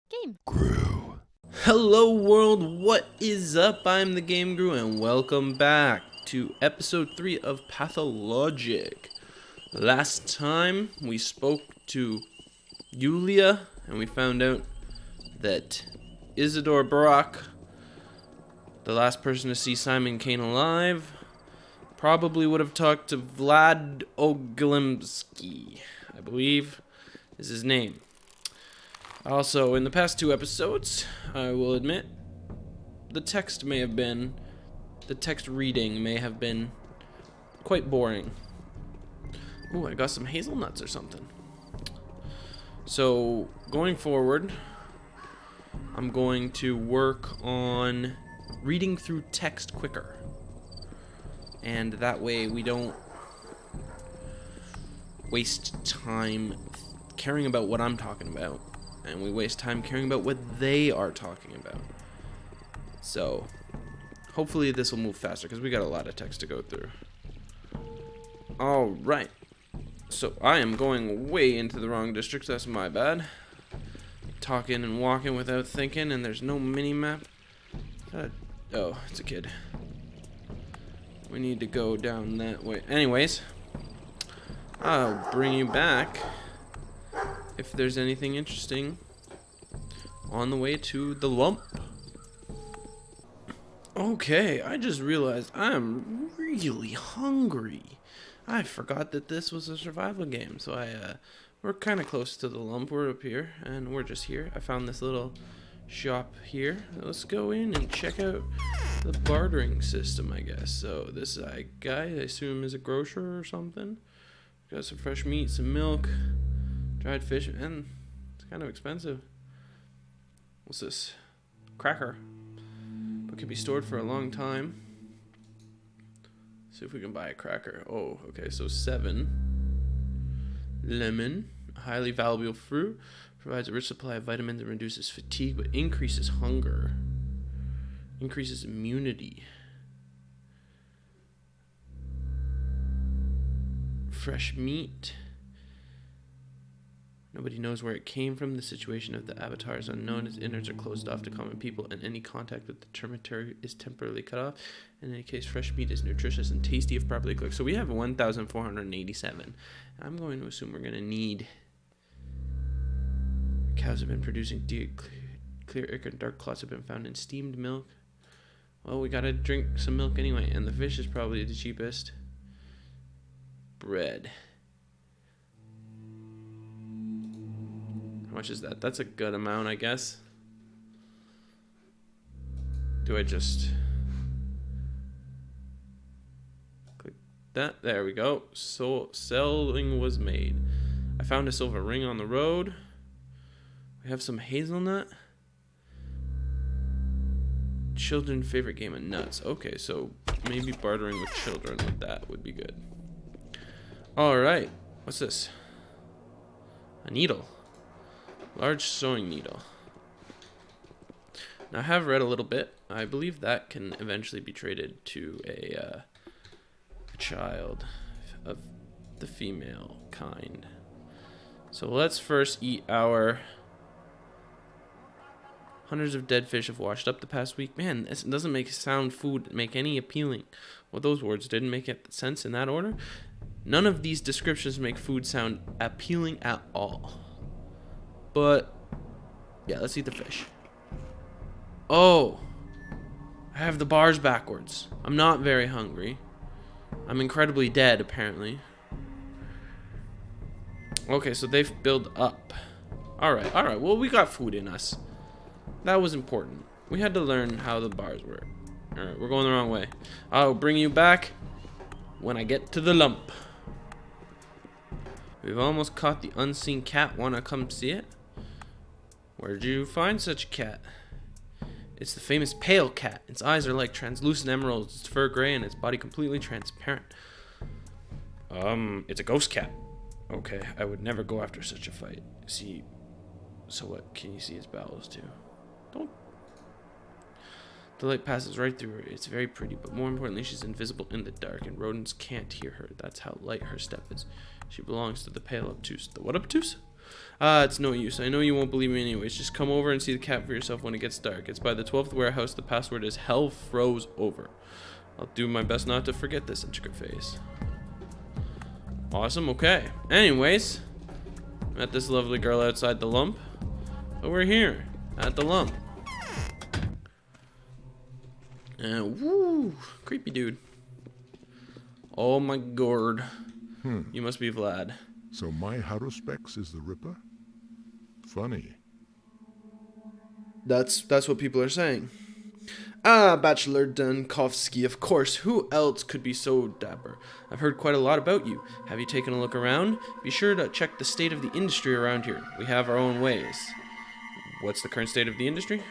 Game. Gru. Hello world, what is up? I'm the Game Gru and welcome back to episode 3 of Pathologic. Last time we spoke to Yulia and we found out that Isidor Barak, the last person to see Simon Kane alive, probably would have talked to Vlad Oglimsky, I believe is his name. Also, in the past 2 episodes, I will admit, the text reading may have been quite boring. Ooh, I got some hazelnuts or something. So, going forward, I'm going to work on reading through text quicker. And that way we don't waste time caring about what I'm talking about. And we waste time caring about what they are talking about. So, hopefully this will move faster, because we got a lot of text to go through. Alright. So, I am going way into the wrong districts, that's my bad. Talking and walking without thinking, and there's no mini-map. Oh, it's a kid. We need to go down that way. Anyways, I'll bring you back if there's anything interesting on the way to the lump. Okay, I just realized I'm really hungry. I forgot that this was a survival game, so we're kind of close to the lump. We're up here, and we're just here. I found this little shop here. Let's go in and check out the bartering system, I guess. So this guy, I assume, is a grocer or something. Got some fresh meat, some milk, dried fish, and it's kind of expensive. What's this? Cracker. But can be stored for a long time. See if we can buy a cracker. Oh, okay, so 7. Lemon, a highly valuable fruit, provides a rich supply of vitamins and reduces fatigue, but increases hunger. Increases immunity. Fresh meat. Nobody knows where it came from. The situation of the avatar is unknown. Its innards are closed off to common people, and any contact with the termiter is temporarily cut off. In any case, fresh meat is nutritious and tasty if properly cooked. So we have 1,487. I'm going to assume we're going to need... Cows have been producing clear ichor, and dark clots have been found in steamed milk. Well, we got to drink some milk anyway, and the fish is probably the cheapest. Bread. How much is that? That's a good amount, I guess. Do I just click that? There we go. So selling was made. I found a silver ring on the road. We have some hazelnut. Children's favorite game of nuts. Okay, so maybe bartering with children with that would be good. Alright. What's this? A needle. Large sewing needle. Now, I have read a little bit. I believe that can eventually be traded to a child of the female kind. So let's first eat our... Hundreds of dead fish have washed up the past week. Man, this doesn't make sound food make any appealing. Well, those words didn't make sense in that order. None of these descriptions make food sound appealing at all. But, yeah, let's eat the fish. Oh, I have the bars backwards. I'm not very hungry. I'm incredibly dead, apparently. Okay, so they've built up. Alright, well, we got food in us. That was important. We had to learn how the bars work. Alright, we're going the wrong way. I'll bring you back when I get to the lump. We've almost caught the unseen cat. Wanna come see it? Where'd you find such a cat? It's the famous pale cat. Its eyes are like translucent emeralds, its fur gray, and its body completely transparent. It's a ghost cat. Okay, I would never go after such a fight. See, so what? Can you see its bowels too? Don't. The light passes right through her. It's very pretty, but more importantly, she's invisible in the dark, and rodents can't hear her. That's how light her step is. She belongs to the pale obtuse. The what obtuse? It's no use. I know you won't believe me anyways. Just come over and see the cat for yourself when it gets dark. It's by the 12th warehouse. The password is hell froze over. I'll do my best not to forget this intricate phase. Awesome, okay. Anyways, met this lovely girl outside the lump. But we're here at the lump. And woo, creepy dude. Oh my god. You must be Vlad. So my Haruspex is the Ripper? Funny. That's what people are saying. Ah, Bachelor Dunkovsky, of course. Who else could be so dapper? I've heard quite a lot about you. Have you taken a look around? Be sure to check the state of the industry around here. We have our own ways. What's the current state of the industry?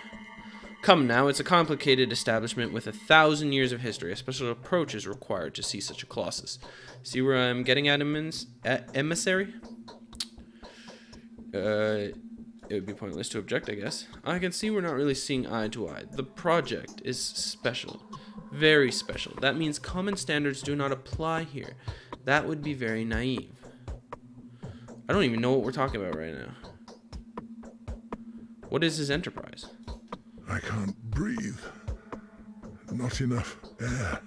Come now, it's a complicated establishment with 1,000 years of history. A special approach is required to see such a colossus. See where I'm getting at, emissary? It would be pointless to object, I guess. I can see we're not really seeing eye to eye. The project is special. Very special. That means common standards do not apply here. That would be very naive. I don't even know what we're talking about right now. What is his enterprise? I can't breathe. Not enough air.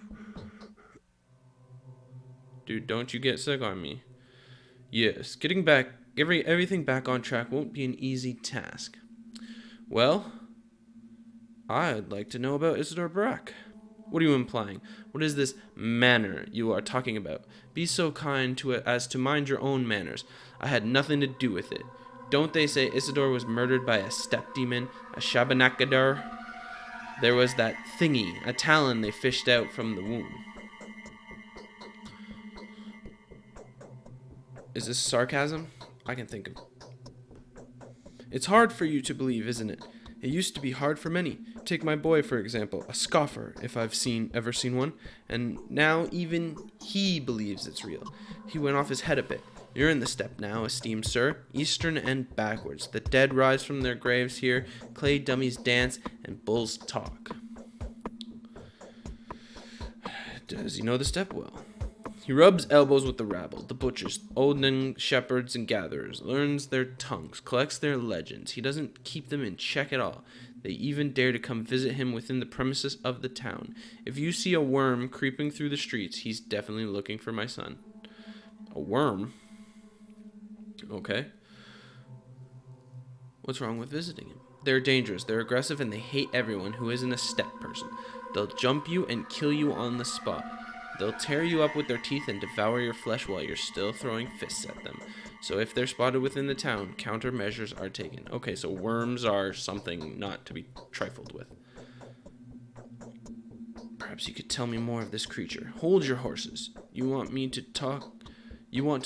Dude, don't you get sick on me. Yes, getting back everything back on track won't be an easy task. Well, I'd like to know about Isidor Barak. What are you implying? What is this manner you are talking about? Be so kind to it as to mind your own manners. I had nothing to do with it. Don't they say Isidor was murdered by a step demon, a Shabbanakadar? There was that thingy, a talon they fished out from the womb. Is this sarcasm? I can think of. It's hard for you to believe, isn't it? It used to be hard for many. Take my boy, for example, a scoffer, if I've ever seen one, and now even he believes it's real. He went off his head a bit. You're in the steppe now, esteemed sir, eastern and backwards. The dead rise from their graves here, clay dummies dance, and bulls talk. Does he know the steppe well? He rubs elbows with the rabble, the butchers, olden shepherds and gatherers, learns their tongues, collects their legends. He doesn't keep them in check at all. They even dare to come visit him within the premises of the town. If you see a worm creeping through the streets, he's definitely looking for my son. A worm? Okay. What's wrong with visiting him? They're dangerous, they're aggressive, and they hate everyone who isn't a steppe person. They'll jump you and kill you on the spot. They'll tear you up with their teeth and devour your flesh while you're still throwing fists at them. So if they're spotted within the town, countermeasures are taken. Okay, so worms are something not to be trifled with. Perhaps you could tell me more of this creature. Hold your horses. You want to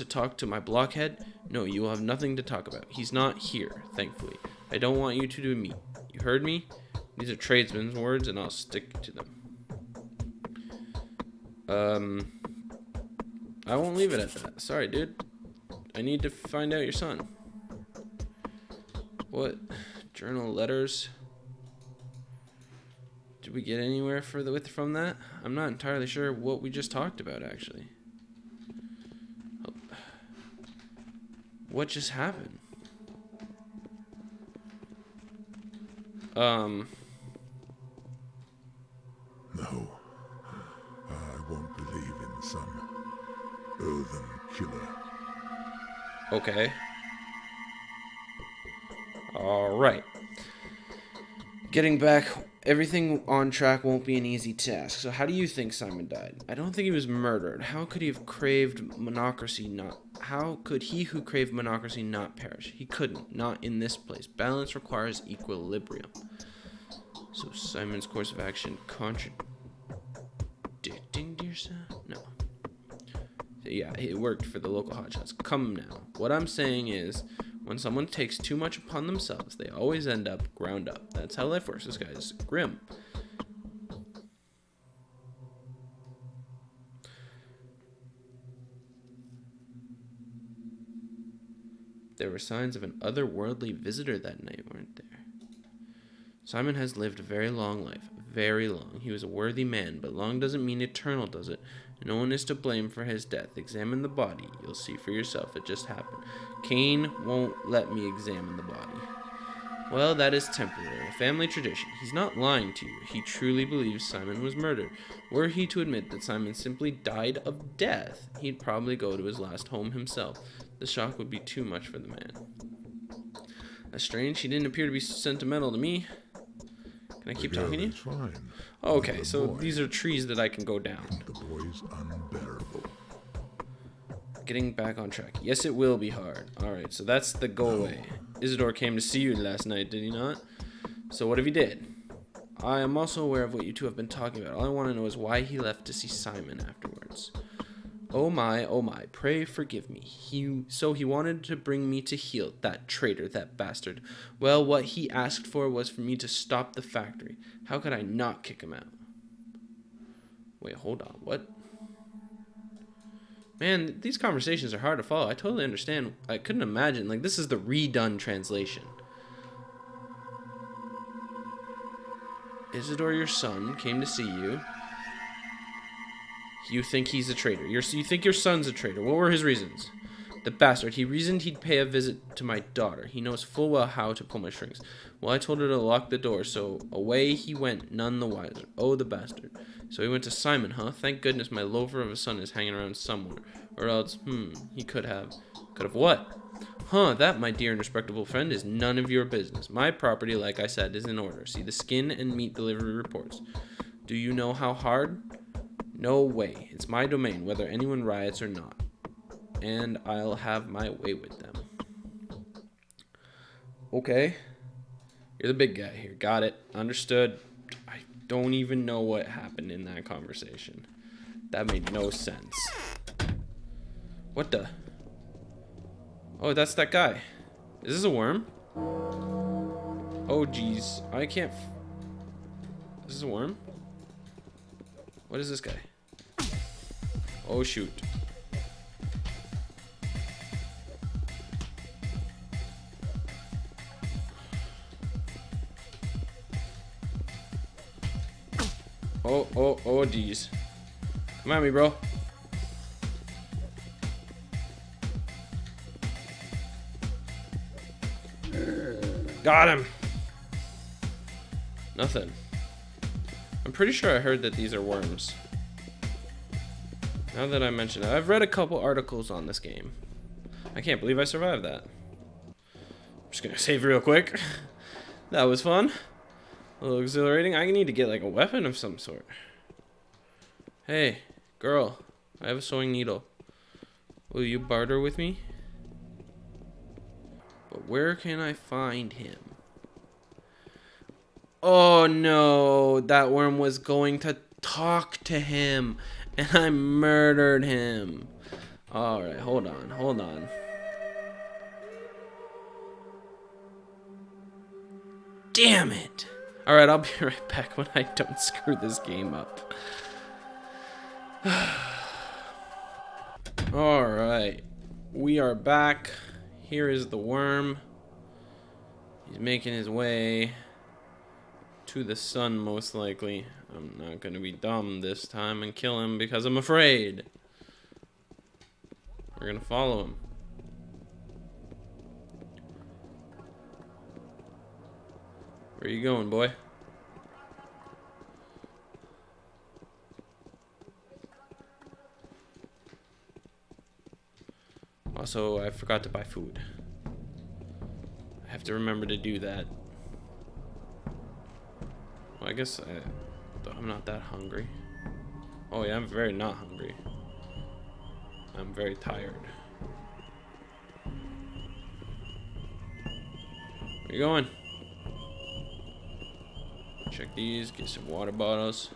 talk to my blockhead? No, you will have nothing to talk about. He's not here, thankfully. I don't want you to do me. You heard me? These are tradesmen's words, and I'll stick to them. I won't leave it at that. Sorry, dude. I need to find out your son. What? Journal letters? Did we get anywhere from that? I'm not entirely sure what we just talked about, actually. What just happened? No. I won't believe in some earthen killer. Okay. Alright. Getting back everything on track won't be an easy task. So how do you think Simon died? I don't think he was murdered. How could he who craved monocracy not perish? He couldn't. Not in this place. Balance requires equilibrium. So Simon's course of action contradicting yourself? No. So yeah, it worked for the local hotshots. Come now. What I'm saying is, when someone takes too much upon themselves, they always end up ground up. That's how life works. This guy is grim. There were signs of an otherworldly visitor that night, weren't there? Simon has lived a very long life. Very long. He was a worthy man, but long doesn't mean eternal, does it? No one is to blame for his death. Examine the body. You'll see for yourself. It just happened. Cain won't let me examine the body. Well, that is temporary. A family tradition. He's not lying to you. He truly believes Simon was murdered. Were he to admit that Simon simply died of death, he'd probably go to his last home himself. The shock would be too much for the man. That's strange. He didn't appear to be sentimental to me. Can I keep talking to you? Fine. Okay, so these are trees that I can go down. The boy's unbearable. Getting back on track. Yes, it will be hard. Alright, so that's the go away. Isidor came to see you last night, did he not? So what if he did? I am also aware of what you two have been talking about. All I want to know is why he left to see Simon afterwards. Oh my, pray forgive me. So he wanted to bring me to heel, that traitor, that bastard. Well, what he asked for was for me to stop the factory. How could I not kick him out? Wait, hold on, what? Man, these conversations are hard to follow. I totally understand. I couldn't imagine. Like, this is the redone translation. Isidor, your son, came to see you. You think he's a traitor. You think your son's a traitor. What were his reasons? The bastard. He reasoned he'd pay a visit to my daughter. He knows full well how to pull my strings. Well, I told her to lock the door, so away he went, none the wiser. Oh, the bastard. So he went to Simon, huh? Thank goodness my loafer of a son is hanging around somewhere. Or else, he could have... Could have what? Huh, that, my dear and respectable friend, is none of your business. My property, like I said, is in order. See the skin and meat delivery reports. Do you know how hard? No way. It's my domain, whether anyone riots or not. And I'll have my way with them. Okay. You're the big guy here. Got it. Understood. I don't even know what happened in that conversation. That made no sense. What the? Oh, that's that guy. Is this a worm? Oh, jeez. I can't... Is this a worm? What is this guy? Oh, shoot. Oh, geez. Come at me, bro. Got him. Nothing. I'm pretty sure I heard that these are worms. Now that I mention it, I've read a couple articles on this game. I can't believe I survived that. I'm just gonna save real quick. That was fun. A little exhilarating. I need to get like a weapon of some sort. Hey, girl, I have a sewing needle. Will you barter with me? But where can I find him? Oh no, that worm was going to talk to him, and I murdered him. Alright, hold on. Damn it. Alright, I'll be right back when I don't screw this game up. Alright, we are back. Here is the worm. He's making his way to the sun, most likely. I'm not gonna be dumb this time and kill him because I'm afraid. We're gonna follow him. Where you going, boy? Also, I forgot to buy food. I have to remember to do that. Well, I guess I'm not that hungry. Oh yeah, I'm very not hungry. I'm very tired. Where you going? Check these, get some water bottles.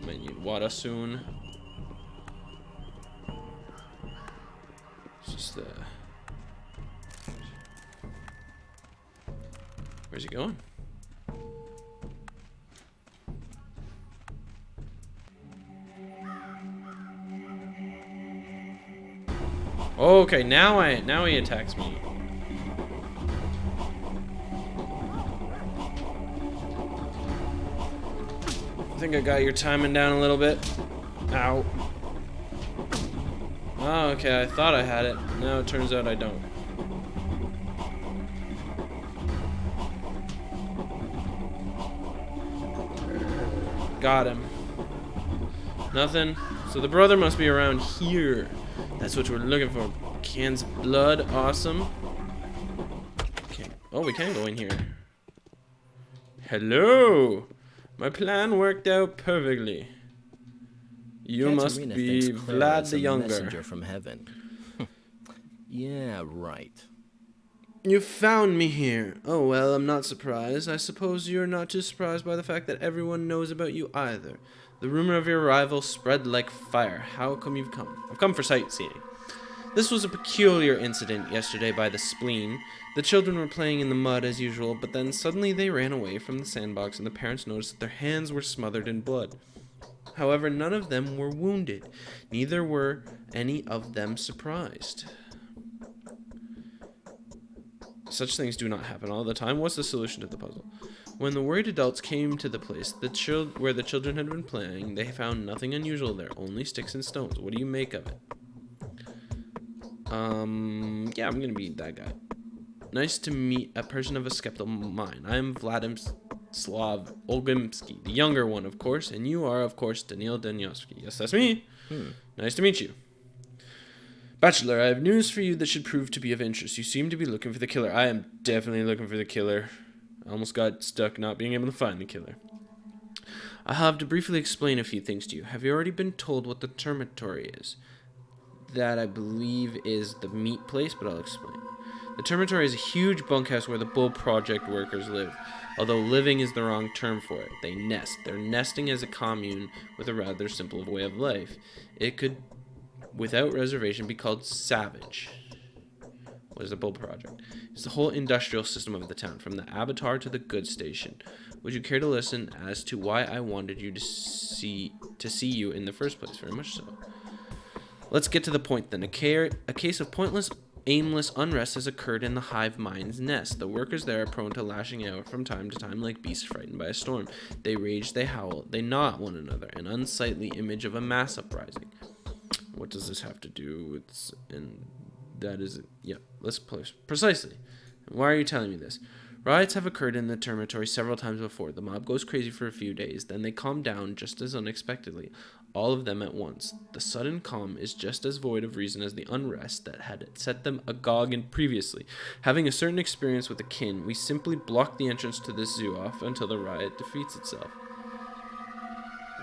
Might need water soon. It's just where's he going? Okay, now he attacks me. I think I got your timing down a little bit. Ow. Oh, okay, I thought I had it. Now it turns out I don't. Got him. Nothing. So the brother must be around here. That's what we're looking for. Cans of blood. Awesome. Okay. Oh, we can go in here. Hello. My plan worked out perfectly. You must be Vlad the Younger. Messenger from heaven. Yeah, right. You found me here. Oh, well, I'm not surprised. I suppose you're not too surprised by the fact that everyone knows about you either. The rumor of your arrival spread like fire. How come you've come? I've come for sightseeing. This was a peculiar incident yesterday by the spleen. The children were playing in the mud as usual, but then suddenly they ran away from the sandbox and the parents noticed that their hands were smothered in blood. However, none of them were wounded. Neither were any of them surprised. Such things do not happen all the time. What's the solution to the puzzle? When the worried adults came to the place where the children had been playing, they found nothing unusual there, only sticks and stones. What do you make of it? Yeah, I'm gonna be that guy. Nice to meet a person of a skeptical mind. I am Vladislav Olgimsky, the younger one, of course, and you are, of course, Daniil Danyovsky. Yes, that's me. Nice to meet you. Bachelor, I have news for you that should prove to be of interest. You seem to be looking for the killer. I am definitely looking for the killer. I almost got stuck not being able to find the killer. I have to briefly explain a few things to you. Have you already been told what the termitory is? That, I believe, is the meat place, but I'll explain. The termitory is a huge bunkhouse where the Bull Project workers live. Although living is the wrong term for it. They nest. They're nesting as a commune with a rather simple way of life. It could, without reservation, be called savage. What is the Bull Project? It's the whole industrial system of the town, from the abattoir to the goods station. Would you care to listen as to why I wanted you to see you in the first place? Very much so. Let's get to the point then. A case of pointless, aimless unrest has occurred in the hive mind's nest. The workers there are prone to lashing out from time to time like beasts frightened by a storm. They rage, they howl, they gnaw at one another, an unsightly image of a mass uprising. What does this have to do with... And that is... Yeah, let's play precisely. Why are you telling me this? Riots have occurred in the termitory several times before. The mob goes crazy for a few days, then they calm down just as unexpectedly. All of them at once. The sudden calm is just as void of reason as the unrest that had set them agog and previously. Having a certain experience with the kin, we simply block the entrance to this zoo off until the riot defeats itself.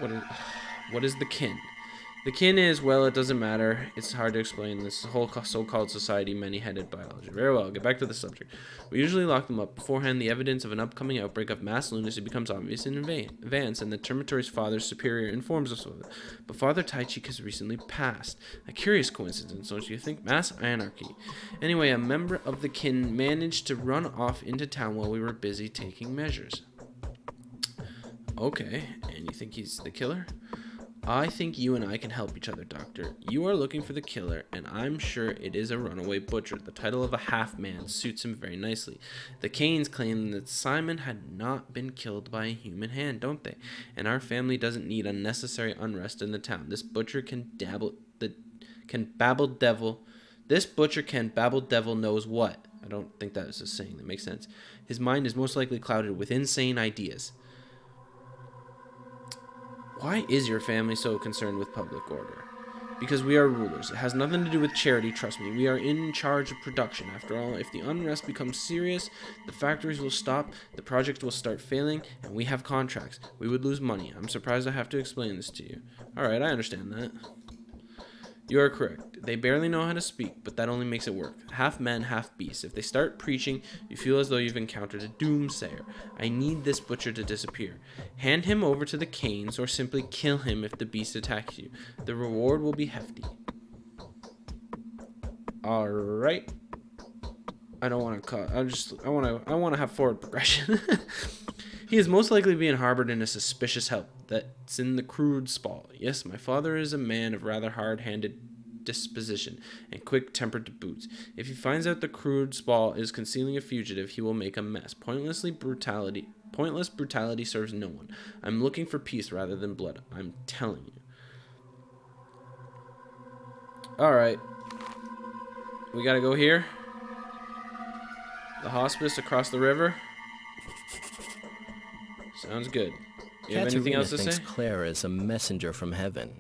What is the kin? The kin is, well, it doesn't matter. It's hard to explain. This whole so-called society, many-headed biology. Very well, get back to the subject. We usually lock them up. Beforehand, the evidence of an upcoming outbreak of mass lunacy becomes obvious in advance, and the termitory's father's superior informs us of it. But Father Taichik has recently passed. A curious coincidence, don't you think? Mass anarchy. Anyway, a member of the kin managed to run off into town while we were busy taking measures. Okay, and you think he's the killer? I think you and I can help each other, Doctor. You are looking for the killer, and I'm sure it is a runaway butcher. The title of a half-man suits him very nicely. The Canes claim that Simon had not been killed by a human hand, don't they? And our family doesn't need unnecessary unrest in the town. This butcher can babble devil knows what. I don't think that is a saying that makes sense. His mind is most likely clouded with insane ideas. Why is your family so concerned with public order? Because we are rulers. It has nothing to do with charity, trust me. We are in charge of production. After all, if the unrest becomes serious, the factories will stop, the project will start failing, and we have contracts. We would lose money. I'm surprised I have to explain this to you. Alright, I understand that. You are correct. They barely know how to speak, but that only makes it work. Half man, half beast. If they start preaching, you feel as though you've encountered a doomsayer. I need this butcher to disappear. Hand him over to the Canes, or simply kill him if the beast attacks you. The reward will be hefty. Alright. I don't want to cut. I want to have forward progression. He is most likely being harbored in a suspicious help that's in the crude spall. Yes, my father is a man of rather hard-handed disposition and quick-tempered to boots. If he finds out the crude Spall is concealing a fugitive, he will make a mess. Pointless brutality serves no one. I'm looking for peace rather than blood. I'm telling you. Alright. We gotta go here. The hospice across the river. Sounds good. You have anything else to say? Thinks Claire is a messenger from heaven.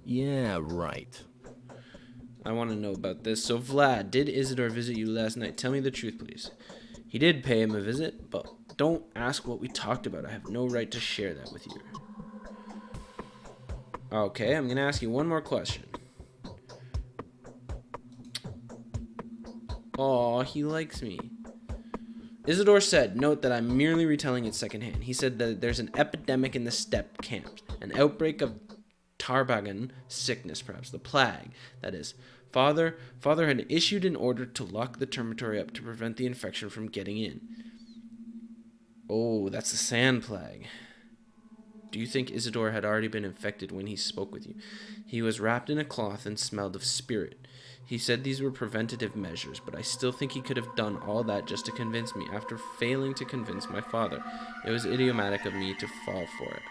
Yeah, right. I want to know about this. So, Vlad, did Isidor visit you last night? Tell me the truth, please. He did pay him a visit, but don't ask what we talked about. I have no right to share that with you. Okay, I'm going to ask you one more question. Aw, he likes me. Isidor said, note that I'm merely retelling it secondhand. He said that there's an epidemic in the steppe camps, an outbreak of Tarbagan sickness, perhaps the plague. That is, father had issued an order to lock the dormitory up to prevent the infection from getting in. Oh, that's the sand plague. Do you think Isidor had already been infected when he spoke with you? He was wrapped in a cloth and smelled of spirit. He said these were preventative measures, but I still think he could have done all that just to convince me after failing to convince my father. It was idiomatic of me to fall for it.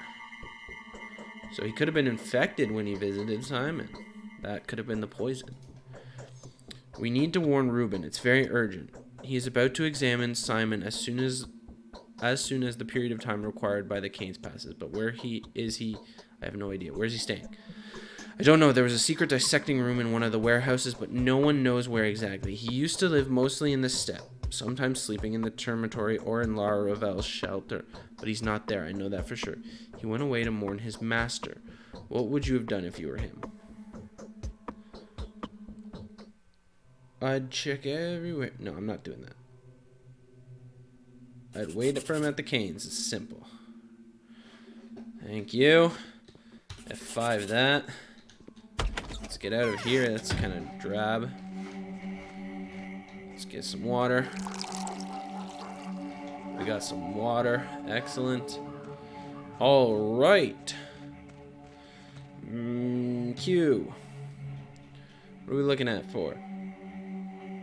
So he could have been infected when he visited Simon. That could have been the poison. We need to warn Reuben. It's very urgent. He is about to examine Simon as soon as the period of time required by the Canes passes. But where is he? I have no idea. Where is he staying? I don't know. There was a secret dissecting room in one of the warehouses, but no one knows where exactly. He used to live mostly in the steppe, sometimes sleeping in the dormitory or in Lara Ravel's shelter, but he's not there. I know that for sure. He went away to mourn his master. What would you have done if you were him? I'd check everywhere. No, I'm not doing that. I'd wait for him at the Canes. It's simple. Thank you. F5 that. Let's get out of here. That's kind of drab. Let's get some water. We got some water. Excellent. All right. Q. What are we looking at for?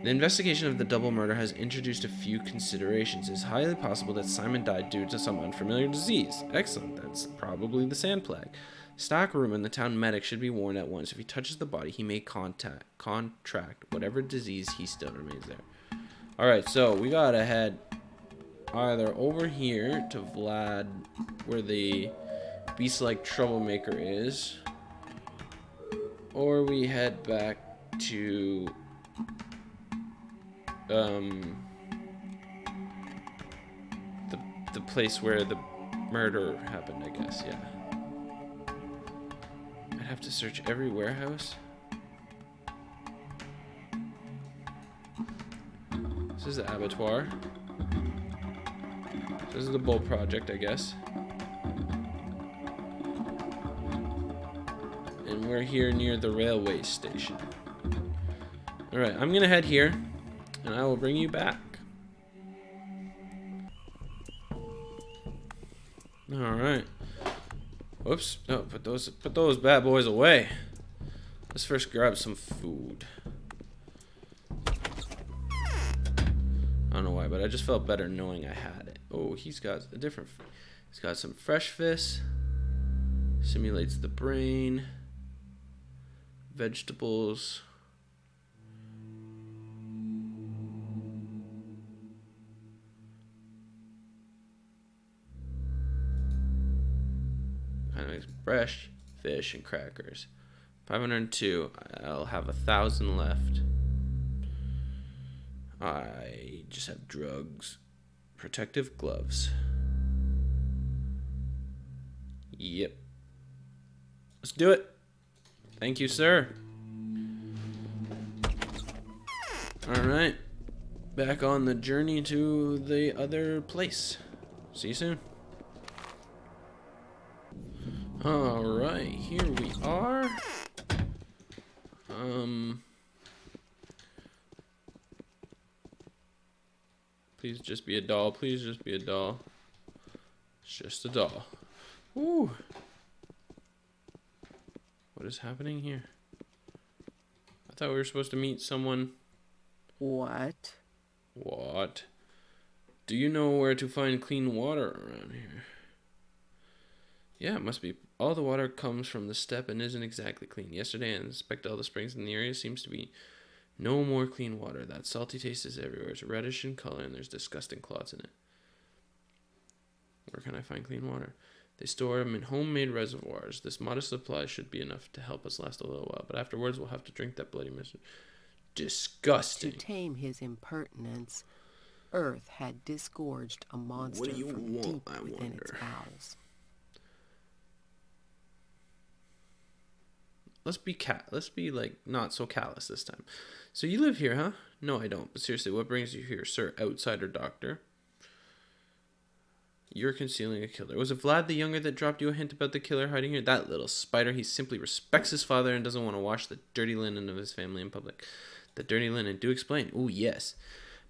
The investigation of the double murder has introduced a few considerations. It is highly possible that Simon died due to some unfamiliar disease. Excellent. That's probably the sand plague. Stock room and the town medic should be warned at once. If he touches the body, he may contract whatever disease he still remains there. Alright, so we gotta head either over here to Vlad, where the beast-like troublemaker is, or we head back to the place where the murder happened, I guess. Yeah. I'd have to search every warehouse. This is the abattoir. This is the bull project, I guess. And we're here near the railway station. Alright, I'm gonna head here, and I will bring you back. Alright. Whoops. No, put those bad boys away. Let's first grab some food. I don't know why, but I just felt better knowing I had it. Oh, he's got some fresh fish. Simulates the brain. Vegetables. Kind of makes fresh fish and crackers. 502. I'll have 1,000 left. I just have drugs. Protective gloves. Yep. Let's do it. Thank you, sir. Alright. Back on the journey to the other place. See you soon. Alright, here we are. Please just be a doll. Please just be a doll. It's just a doll. Ooh. What is happening here? thought we were supposed to meet someone. What? What? Do you know where to find clean water around here? Yeah, it must be. All the water comes from the steppe and isn't exactly clean. Yesterday I inspected all the springs in the area. Seems to be no more clean water. That salty taste is everywhere. It's reddish in color and there's disgusting clots in it. Where can I find clean water? They store them in homemade reservoirs. This modest supply should be enough to help us last a little while, but afterwards we'll have to drink that bloody mist. Disgusting. To tame his impertinence, Earth had disgorged a monster from deep within its bowels. Let's be like not so callous this time. So you live here, huh? No, I don't. But seriously, what brings you here, sir? Outsider doctor. You're concealing a killer. Was it Vlad the Younger that dropped you a hint about the killer hiding here? That little spider. He simply respects his father and doesn't want to wash the dirty linen of his family in public. The dirty linen. Do explain. Ooh, yes.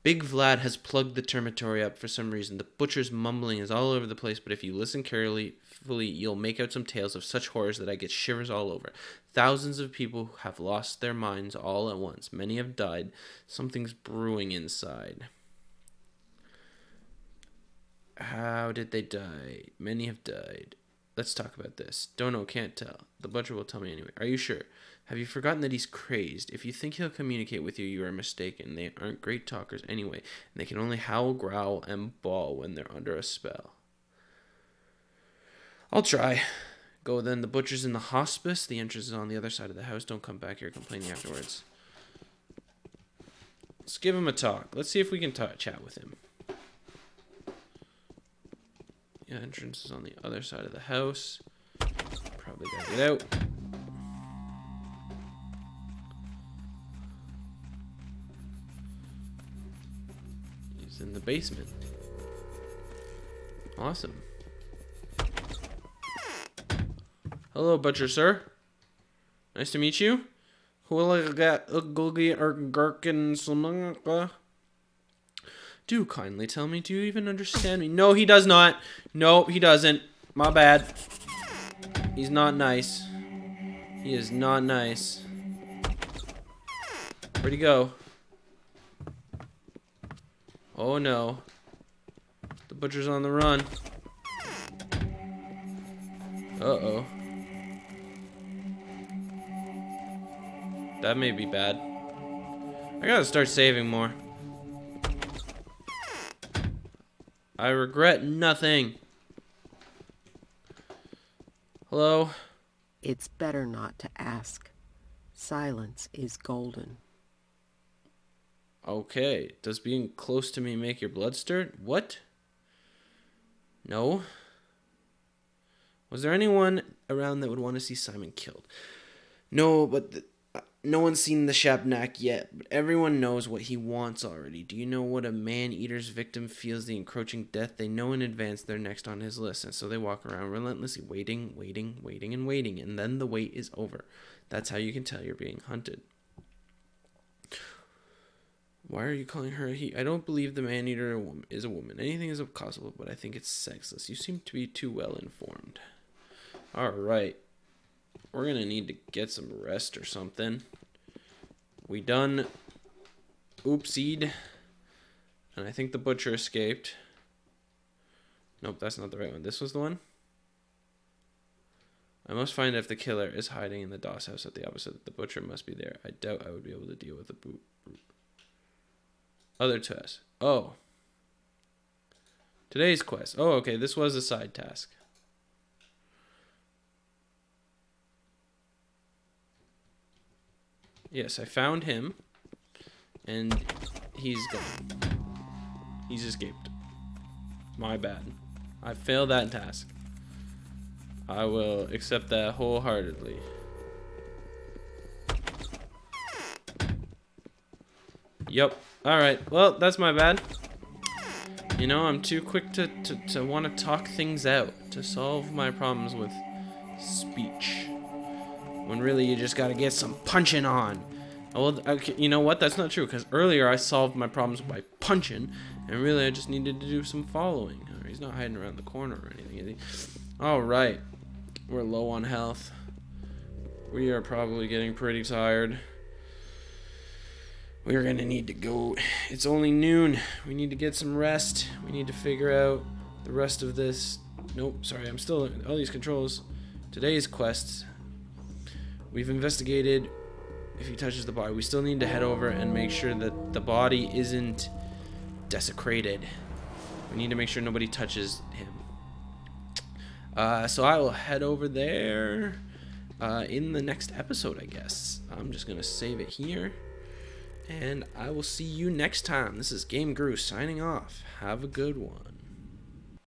Big Vlad has plugged the termitory up for some reason. The butcher's mumbling is all over the place, but if you listen carefully, you'll make out some tales of such horrors that I get shivers all over. Thousands of people have lost their minds all at once. Many have died. Something's brewing inside. How did they die? Many have died. Let's talk about this. Don't know, can't tell. The butcher will tell me anyway. Are you sure? Have you forgotten that he's crazed? If you think he'll communicate with you, you are mistaken. They aren't great talkers anyway, and they can only howl, growl, and bawl when they're under a spell. I'll try. Go then. The butcher's in the hospice. The entrance is on the other side of the house. Don't come back here complaining afterwards. Let's give him a talk. Let's see if we can chat with him. Yeah, entrance is on the other side of the house. Probably gotta get out. He's in the basement. Awesome. Hello, butcher, sir. Nice to meet you. Do kindly tell me, do you even understand me? No, he does not. No, he doesn't. My bad. He's not nice. He is not nice. Where'd he go? Oh no. The butcher's on the run. Uh-oh. That may be bad. I gotta start saving more. I regret nothing. Hello? It's better not to ask. Silence is golden. Okay. Does being close to me make your blood stir? What? No. Was there anyone around that would want to see Simon killed? No, but no one's seen the Shabnak yet, but everyone knows what he wants already. Do you know what a man-eater's victim feels the encroaching death? They know in advance they're next on his list, and so they walk around relentlessly waiting, and then the wait is over. That's how you can tell you're being hunted. Why are you calling her a he? I don't believe the man-eater is a woman. Anything is possible, but I think it's sexless. You seem to be too well informed. Alright. We're gonna need to get some rest or something. We done oopsied. And I think the butcher escaped. Nope, that's not the right one. This was the one. I must find out if the killer is hiding in the DOS house at the opposite. The butcher must be there. I doubt I would be able to deal with the boot. Other task. Oh. Today's quest. Oh, okay. This was a side task. Yes, I found him. And he's gone. He's escaped. My bad. I failed that task. I will accept that wholeheartedly. Yep. Alright. Well, that's my bad. You know, I'm too quick to want to talk things out. To solve my problems with speech. When really you just gotta get some punching on. Well, okay, you know what? That's not true. Because earlier I solved my problems by punching. And really I just needed to do some following. He's not hiding around the corner or anything, is he? Alright. We're low on health. We are probably getting pretty tired. we're gonna need to go. It's only noon. We need to get some rest. We need to figure out the rest of this. Nope, sorry, I'm still all these controls. Today's quests. We've investigated if he touches the body. We still need to head over and make sure that the body isn't desecrated. We need to make sure nobody touches him. So I will head over there in the next episode, I guess. I'm just gonna save it here. And I will see you next time. This is Game Goose signing off. Have a good one.